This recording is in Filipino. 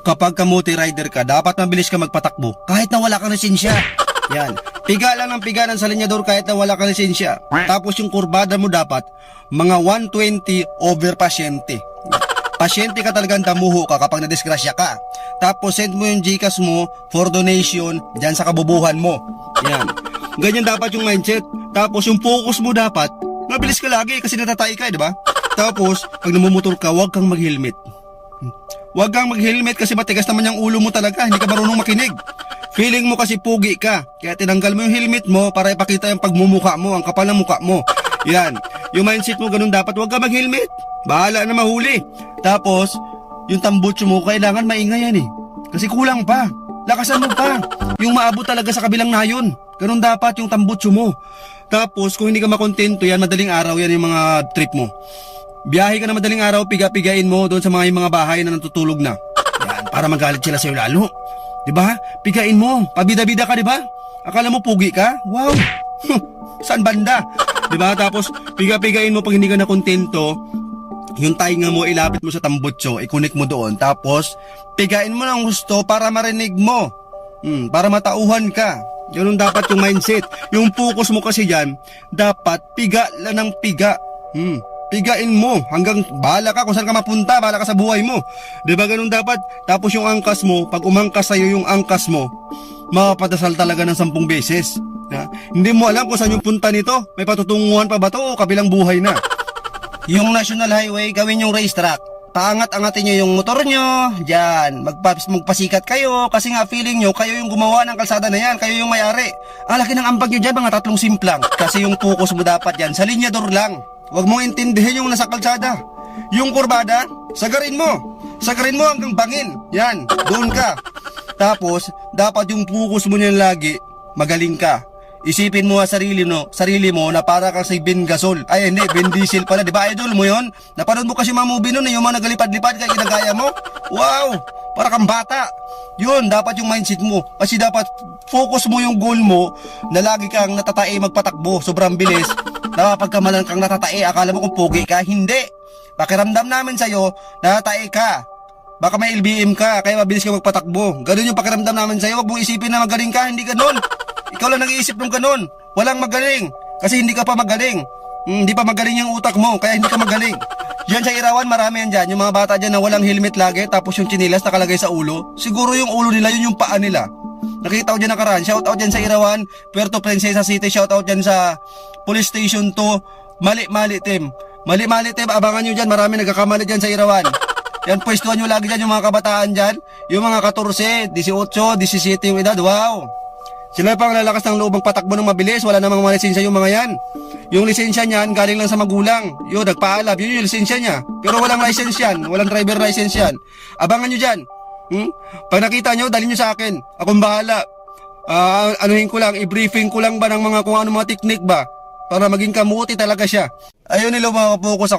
Kapag kamote rider ka, dapat mabilis ka magpatakbo kahit na wala kang lisensya. Yan. Piga lang ng piga ng sa linyador kahit na wala kang lisensya. Tapos yung kurbada mo dapat, mga 120 over pasyente. Pasyente ka talagang damuho ka kapag nadisgrasya ka. Tapos send mo yung GCash mo for donation dyan sa kabubuhan mo. Yan. Ganyan dapat yung mindset. Tapos yung focus mo dapat, mabilis ka lagi kasi natatay ka, di ba? Tapos, pag namumotor ka, huwag kang mag-helmet. Huwag kang mag-helmet kasi matigas naman yung ulo mo talaga, hindi ka marunong makinig. Feeling mo kasi pugi ka, kaya tinanggal mo yung helmet mo para ipakita yung pagmumukha mo, ang kapal ng mukha mo. Yan, yung mindset mo ganun dapat, huwag ka mag-helmet. Bahala na mahuli. Tapos, yung tambutso mo, kailangan maingay yan eh. Kasi kulang pa, lakasan mo pa. Yung maabot talaga sa kabilang nayon. Ganun dapat yung tambutso mo. Tapos, kung hindi ka makontento yan, madaling araw yan yung mga trip mo. Biyahe ka na madaling araw, piga-pigain mo doon sa mga bahay na natutulog na. Yan, para magalit sila sa'yo lalo. Diba? Pigain mo. Pabida-bida ka, diba? Akala mo pugi ka? Wow! Saan banda? Diba? Tapos, piga-pigain mo pag hindi ka na kontento, yung tainga mo, ilapit mo sa tambutso, ikunik mo doon. Tapos, pigain mo ng gusto para marinig mo. Para matauhan ka. Ganun dapat yung mindset. Yung focus mo kasi dyan, dapat piga lang ng piga. Pigain mo hanggang bahala ka kung saan ka mapunta, bahala ka sa buhay mo. Diba ganun dapat? Tapos yung angkas mo, pag umangkas sa'yo yung angkas mo, makapadasal talaga ng 10 beses. Hindi mo alam kung saan yung punta nito. May patutunguhan pa ba to o kabilang buhay na? Yung National Highway, gawin yung racetrack. Paangat-angatin nyo yung motor nyo, dyan, magpasikat kayo, kasi nga feeling nyo, kayo yung gumawa ng kalsada na yan, kayo yung may-ari. Ang laki ng ambag nyo dyan, mga 3 simplang, kasi yung focus mo dapat yan, sa linyador lang. Huwag mong intindihin yung nasa kalsada. Yung kurbada, sagarin mo hanggang bangin, yan, doon ka. Tapos, dapat yung focus mo niyan lagi, magaling ka. Isipin mo sarili mo na para kang si Ben Gasol. Ay hindi, Ben Diesel pala, di ba idol mo yon? Napanood mo kasi mga movie nun, yung mga nagalipad-lipad kaya ginagaya mo. Wow, para kang bata. Yun, dapat yung mindset mo. Kasi dapat focus mo yung goal mo na lagi kang natatae magpatakbo, sobrang bilis. Napapagkamalan kang natatae, akala mo kung pogi ka, hindi. Pakiramdam namin sa'yo, natatae ka. Baka may LBM ka, kaya mabilis ka magpatakbo. Ganun yung pakiramdam namin sa'yo, wag mong isipin na magaling ka, hindi ganun. Ikaw lang nag-iisip ng ganun. Walang magaling. Kasi hindi ka pa magaling. Hindi pa magaling yung utak mo, kaya hindi ka magaling. Yan sa Irawan, marami yan dyan. Yung mga bata dyan na walang helmet lagi, tapos yung chinilas nakalagay sa ulo. Siguro yung ulo nila, yun yung paa nila. Nakita ko dyan nakaraan. Shoutout dyan sa Irawan, Puerto Princesa City. Shoutout dyan sa Police Station 2. Mali team. Mali team, abangan nyo dyan. Marami nagkakamali dyan sa Irawan. Yan, pwestuhan nyo lagi dyan yung mga kabataan dyan. Yung mga 14, 18, 17 yung edad. Wow! Sila pang lalakas ng loob ang patakbo ng mabilis. Wala namang mga lisensya yung mga yan. Yung lisensya niyan galing lang sa magulang. Yun, nagpaalab, yun yung lisensya niya. Pero walang license yan, walang driver license yan. Abangan nyo dyan. Pag nakita nyo, dalhin nyo sa akin. Akong bahala. Anuhin ko lang, i-briefing ko lang ba ng mga kung ano mga technique ba para maging kamuti talaga siya. Ayun nila mga focus ako.